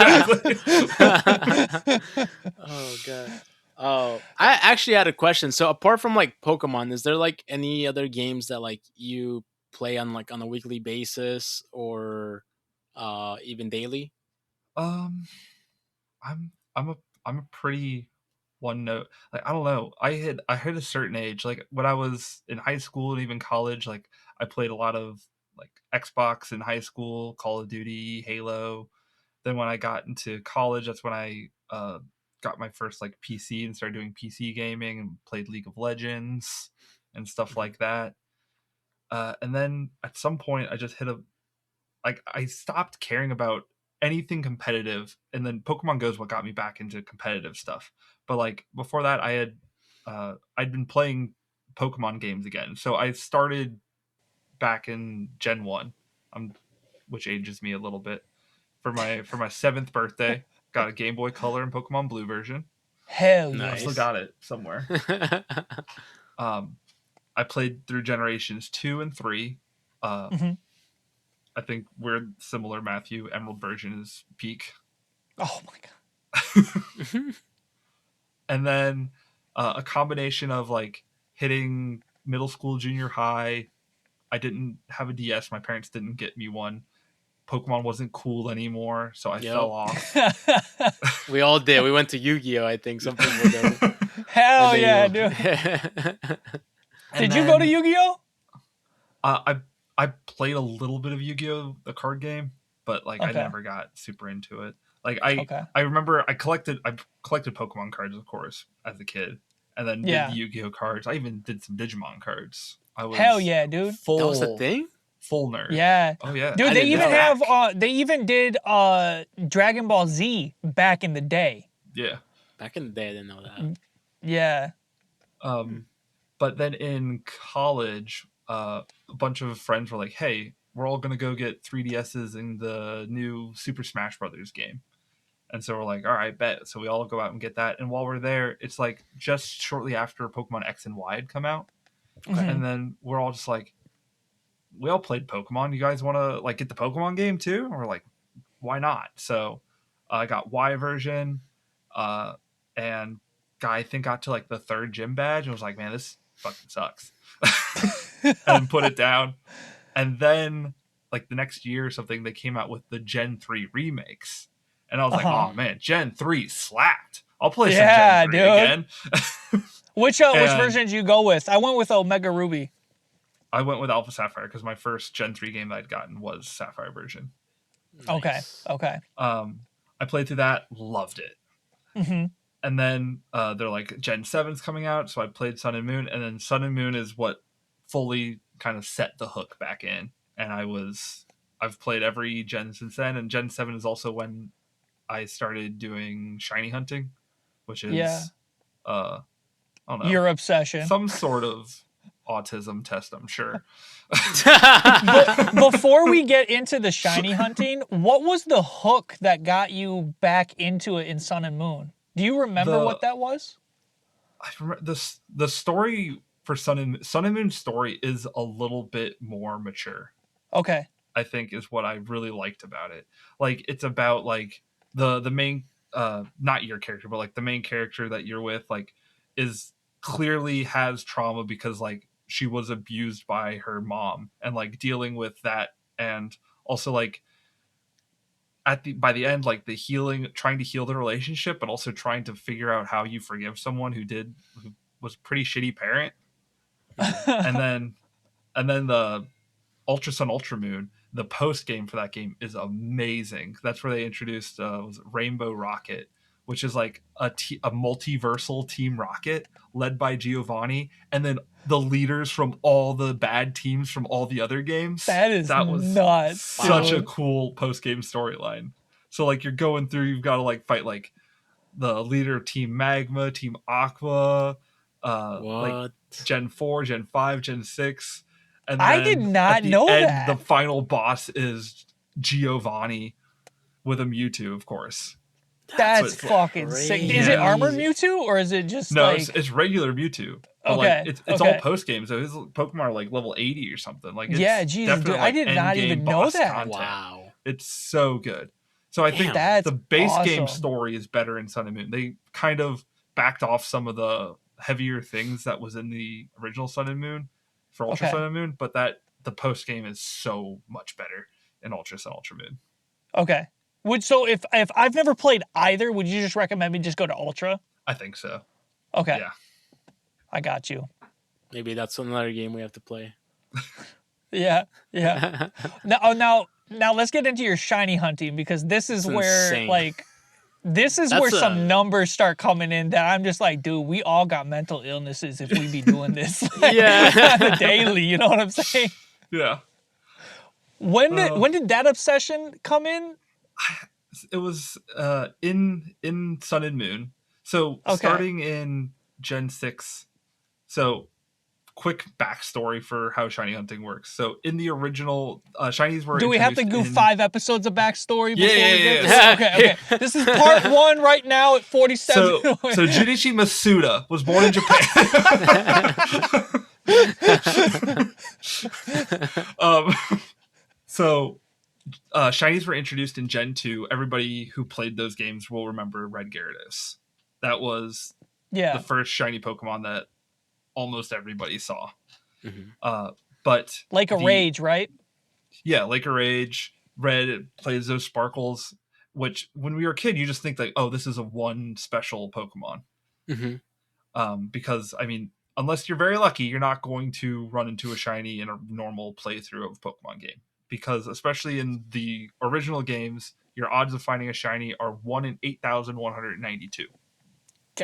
Oh god. Oh, I actually had a question. So apart from like Pokemon, is there like any other games that like you play on like on a weekly basis or even daily? Um, I'm a pretty one note. Like I don't know. I hit a certain age. Like when I was in high school and even college, like I played a lot of like Xbox in high school, Call of Duty, Halo. Then when I got into college, that's when I got my first like PC and started doing PC gaming and played League of Legends and stuff like that. And then at some point, I just hit a like I stopped caring about anything competitive, and then Pokemon Go is what got me back into competitive stuff. But like before that, I'd been playing Pokemon games again, so I started back in Gen 1, which ages me a little bit. For my 7th birthday, got a Game Boy Color and Pokemon Blue version. Hell yeah. I still Nice. got it somewhere. I played through Generations 2 and 3. I think we're similar, Matthew. Emerald version is peak. Oh my god. And then a combination of like hitting middle school, junior high. I didn't have a DS. My parents didn't get me one. Pokemon wasn't cool anymore, so I fell off. We all did. We went to Yu-Gi-Oh! I think some people did. Hell yeah, dude. Did you go to Yu-Gi-Oh? I played a little bit of Yu-Gi-Oh! The card game, but like I never got super into it. Like I remember I collected Pokemon cards, of course, as a kid, and then did the Yu-Gi-Oh! Cards. I even did some Digimon cards. I was hell yeah, dude. That was the thing? Full nerd. Yeah. Oh yeah. Dude, they even have they even did Dragon Ball Z back in the day. Yeah. Back in the day I didn't know that. Yeah. But then in college, a bunch of friends were like, "Hey, we're all gonna go get 3DSs in the new Super Smash Brothers game." And so we're like, "All right, bet." So we all go out and get that. And while we're there, it's like just shortly after Pokemon X and Y had come out, and then we're all just like, "We all played Pokemon. You guys want to like get the Pokemon game too?" And we're like, "Why not?" So I got Y version, and I think got to like the 3rd gym badge and was like, "Man, this fucking sucks," and put it down. And then like the next year or something, they came out with the Gen 3 remakes, and I was like, "Oh man, Gen 3 slapped. I'll play some Gen 3 again." Which version did you go with? I went with Omega Ruby. I went with Alpha Sapphire because my first Gen 3 game that I'd gotten was Sapphire version. Nice. Okay. I played through that, loved it. And then they're like, Gen 7's coming out, so I played Sun and Moon, and then Sun and Moon is what fully kind of set the hook back in. And I've played every gen since then, and Gen 7 is also when I started doing shiny hunting, which is I don't know, your obsession. Some sort of autism test, I'm sure. Before we get into the shiny hunting, what was the hook that got you back into it in Sun and Moon? Do you remember what that was? I remember the story for Sun and Moon's story is a little bit more mature. Okay. I think is what I really liked about it. Like it's about like the main not your character, but like the main character that you're with like is clearly has trauma because like she was abused by her mom and like dealing with that, and also like by the end, like the healing, trying to heal the relationship, but also trying to figure out how you forgive someone who was a pretty shitty parent. and then the Ultra Sun Ultra Moon, the post game for that game is amazing. That's where they introduced was Rainbow Rocket, which is like a multiversal Team Rocket led by Giovanni, and then the leaders from all the bad teams from all the other games. That was nuts. Such a cool post game storyline. So like you're going through, you've got to like fight like the leader of Team Magma, Team Aqua, like Gen 4, Gen 5, Gen 6. And I then did not at the know end, that. the final boss is Giovanni with a Mewtwo, of course. That's But fucking sick. Is it armored crazy. Mewtwo or is it just No, like it's regular Mewtwo. But okay, like it's all okay. post game, so his Pokemon are like level 80 or something. Like Yeah, it's Jesus, dude, definitely I like did end not game even know boss that. content. Wow. It's so good. So I think Damn. That's the base game awesome. story is better in Sun and Moon. They kind of backed off some of the heavier things that was in the original Sun and Moon for Ultra Okay. Sun and Moon, but that the post game is so much better in Ultra Sun Ultra Moon. Okay. So if I've never played either, would you just recommend me just go to Ultra? I think so. Okay. Yeah. I got you. Maybe that's another game we have to play. Yeah. Yeah. Now let's get into your shiny hunting because this is It's where insane. like this is That's where some numbers start coming in that I'm just like, dude, we all got mental illnesses if we be doing this like, Yeah. on a daily. You know what I'm saying? Yeah. When did that obsession come in? It was in Sun and Moon. So Okay. starting in Gen 6. So quick backstory for how shiny hunting works. So in the original shinies were Do we have to introduced do in... 5 episodes of backstory before Yeah, we get yeah, to yeah. Okay. This is part 1 right now at 47. So Junichi Masuda was born in Japan. So shinies were introduced in Gen 2. Everybody who played those games will remember Red Gyarados. That was yeah. the first shiny Pokemon that almost everybody saw. Mhm. But Like a rage, right? Yeah, like a rage. Red plays those sparkles, which when we were a kid, you just think like, oh, this is a one special Pokemon. Because I mean, unless you're very lucky, you're not going to run into a shiny in a normal playthrough of a Pokemon game. Because especially in the original games, your odds of finding a shiny are 1 in 8,192.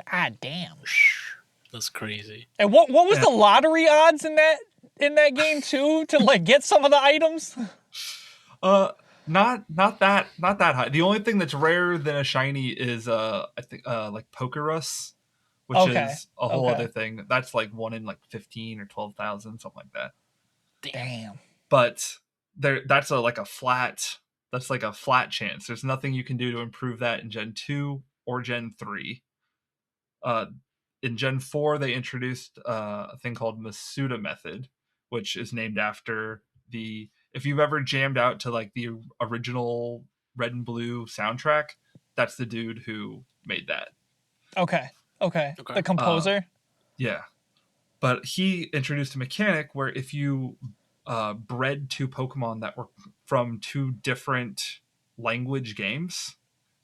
God damn. That's crazy. And what was the lottery odds in that game too to like get some of the items? Not that high. The only thing that's rarer than a shiny is I think like Pokerus, which is a whole other thing. That's like 1 in like 15 or 12,000, something like that. Damn. But that's like a flat chance. There's nothing you can do to improve that in Gen 2 or Gen 3. In Gen 4 they introduced a thing called Masuda Method, which is named after if you've ever jammed out to like the original Red and Blue soundtrack, that's the dude who made that. Okay. The composer? Yeah. But he introduced a mechanic where if you bred 2 Pokemon that were from 2 different language games,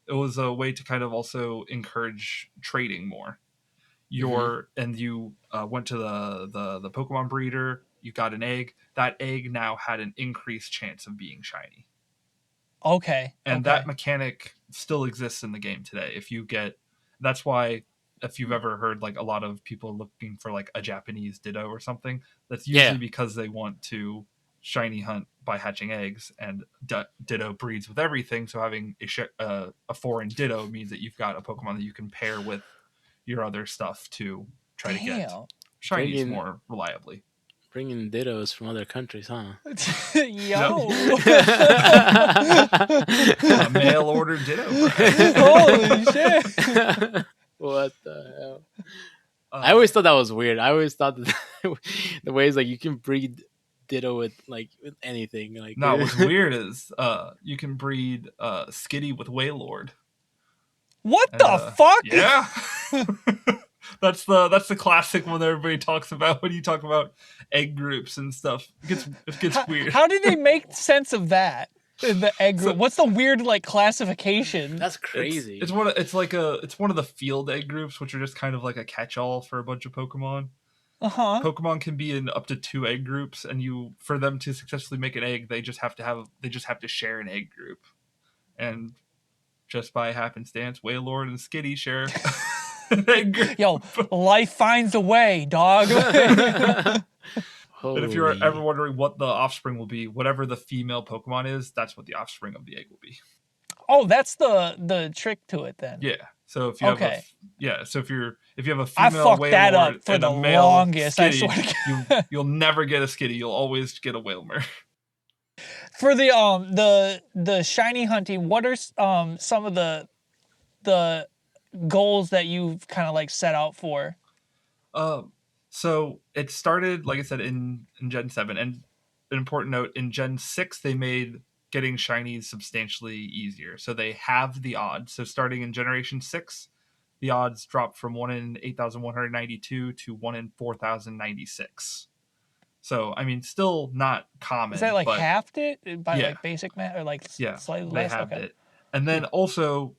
it was a way to kind of also encourage trading more. And you went to the Pokemon breeder, you got an egg. That egg now had an increased chance of being shiny. Okay. And that mechanic still exists in the game today. That's why if you've ever heard like a lot of people looking for like a Japanese Ditto or something, that's usually because they want to shiny hunt by hatching eggs, and Ditto breeds with everything. So having a foreign Ditto means that you've got a Pokemon that you can pair with your other stuff to try to get shinies more reliably. Bringing Dittos from other countries, huh? Yo. Mail order Ditto. Holy shit. What the hell? I always thought that was weird. I always thought that the ways like you can breed Ditto with anything. Like no, what's weird is you can breed Skitty with Wailord. What the fuck? Yeah. That's the classic one that everybody talks about when you talk about egg groups and stuff. It gets weird. How did they make sense of that? The egg group. What's the weird like classification? That's crazy. It's one of the field egg groups, which are just kind of like a catch-all for a bunch of Pokemon. Pokemon can be in up to 2 egg groups, and for them to successfully make an egg, they just have to share an egg group. And just by happenstance, Wailord and Skitty share an egg group. Yo, life finds a way, dog. And if you're ever wondering what the offspring will be, whatever the female Pokemon is, that's what the offspring of the egg will be. Oh, that's the trick to it then. Yeah. So if you have Okay. so if you have a I female fucked that Wailord up for and the a male longest. I Skitty, swear to God. you'll never get a Skitty. You'll always get a Wailmer. For the shiny hunting, what are some of the goals that you've kind of like set out for? So it started, like I said, in Gen 7, and an important note, in Gen 6 they made getting shinies substantially easier. So they have the odds. So starting in Generation 6, the odds dropped from 1 in 8,192 to 1 in 4,096. So, I mean, still not common. Is that like but halved it by yeah, like basic math or like yeah, slightly they less? halved Okay. it. And then also,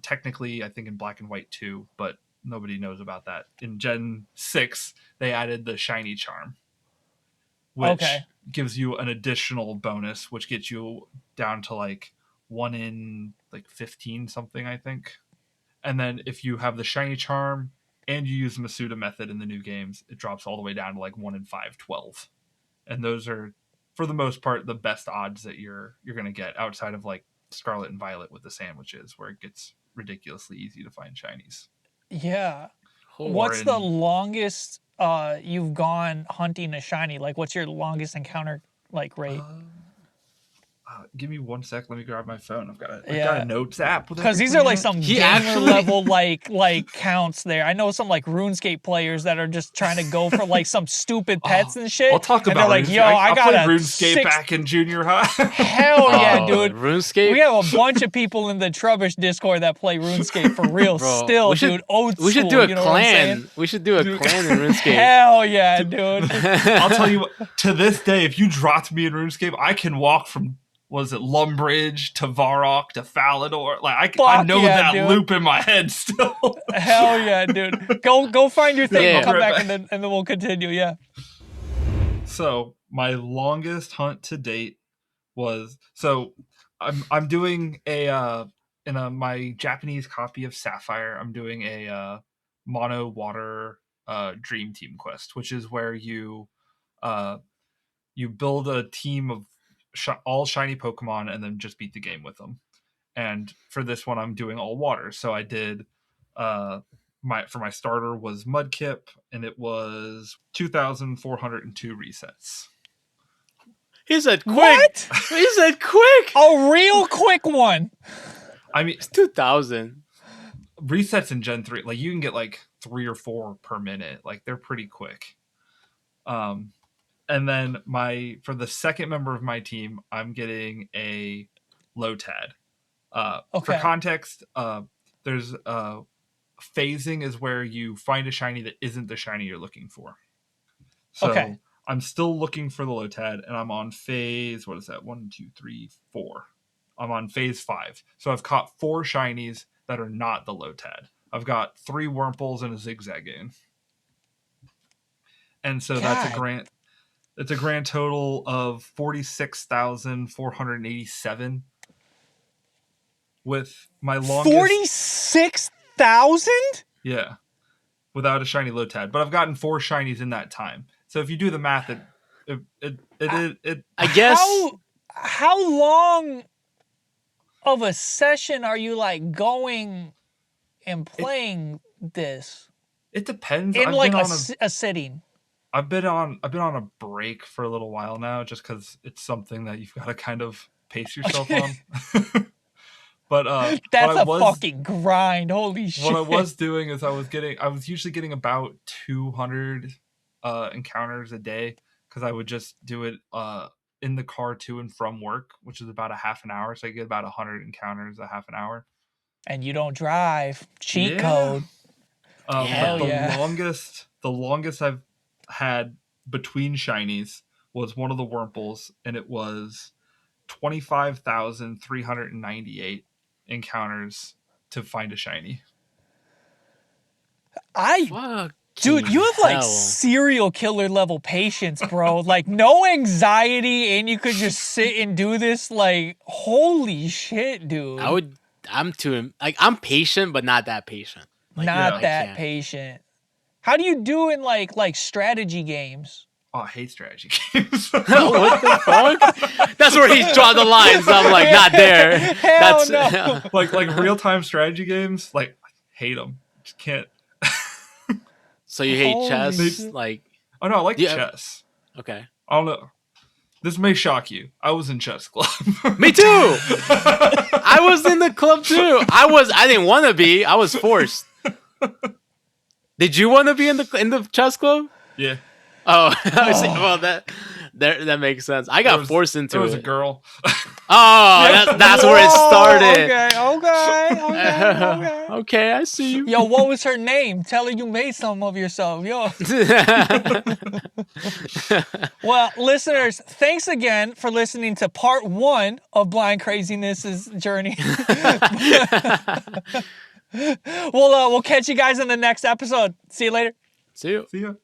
technically, I think in Black and White too, but nobody knows about that. In Gen 6, they added the Shiny Charm, which Okay. gives you an additional bonus, which gets you down to like 1 in like 15 something, I think. And then if you have the Shiny Charm and you use the Masuda Method in the new games, it drops all the way down to like 1 in 512. And those are, for the most part, the best odds that you're going to get outside of like Scarlet and Violet with the sandwiches, where it gets ridiculously easy to find shinies. Yeah. Oh. What's the longest you've gone hunting a shiny? Like, what's your longest encounter like rate? Give me 1 sec. Let me grab my phone. I've got a notes app. Because these are like some gamer actually- level like counts there. I know some like RuneScape players that are just trying to go for like some stupid pets and shit. I'll talk and about they're like, RuneScape. yo, I got played a RuneScape back in junior high. Hell yeah, dude. RuneScape. We have a bunch of people in the Trubbish Discord that play RuneScape for real. Bro, Still, we should, dude. Old we should school, do a you know what I'm saying? clan. We should do a clan in RuneScape. Hell yeah, dude. I'll tell you what, to this day, if you dropped me in RuneScape, I can walk from, was it Lumbridge to Varrock to Falador? Like I know that dude. loop in my head still. Hell yeah, dude. Go find your thing. Yeah. We'll come back and then we'll continue. Yeah. So my longest hunt to date was, I'm doing my Japanese copy of Sapphire. I'm doing a mono water dream team quest, which is where you build a team of all shiny Pokemon and then just beat the game with them. And for this one, I'm doing all water. So I did for my starter was Mudkip, and it was 2,402 resets. He said quick. What? He said quick. A real quick one. I mean, It's 2,000. resets in Gen 3, like you can get like 3 or 4 per minute. Like they're pretty quick. And then for the second member of my team, I'm getting a Lotad. For context, there's phasing is where you find a shiny that isn't the shiny you're looking for. So I'm still looking for the Lotad, and I'm on phase, what is that? 1, 2, 3, 4. I'm on phase 5. So I've caught 4 shinies that are not the Lotad. I've got 3 Wurmples and a Zigzagoon. And so that's a grand total of 46,487. With my longest 46,000? Yeah. Without a shiny Lotad. But I've gotten 4 shinies in that time. So if you do the math, it I guess. How long of a session are you like going and playing this? It depends. In like a sitting. I've been on a break for a little while now, just because it's something that you've got to kind of pace yourself on. But that's a fucking grind. Holy shit! What I was doing is I was usually getting about 200 encounters a day, because I would just do it in the car to and from work, which is about a half an hour. So I get about 100 encounters a half an hour. And you don't drive. Cheat code. But the longest I've had between shinies was one of the Wurmples, and it was 25,398 encounters to find a shiny. Dude, you have like serial killer level patience, bro. Like no anxiety, and you could just sit and do this. Like holy shit, dude. I'm patient, but not that patient. Like, not that patient. How do you do in like strategy games? Oh, I hate strategy games. What the fuck? That's where he's drawn the lines. I'm like, not there. Hell no. like real-time strategy games. Like hate them. Just can't. So you hate Holy chess? shit. Like, Oh no, I like Yeah. chess. okay. I don't know. This may shock you. I was in chess club. Me too. I was in the club too. I didn't want to be. I was forced. Did you want to be in the chess club? Yeah. Oh, well that makes sense. I got forced into there was it. a girl. Oh, that's where it started. Okay. Okay, I see you. Yo, what was her name? Tell her you made something of yourself. Yo. Well, listeners, thanks again for listening to part 1 of Blind Craziness's journey. We'll catch you guys in the next episode. See you later. See you. See ya.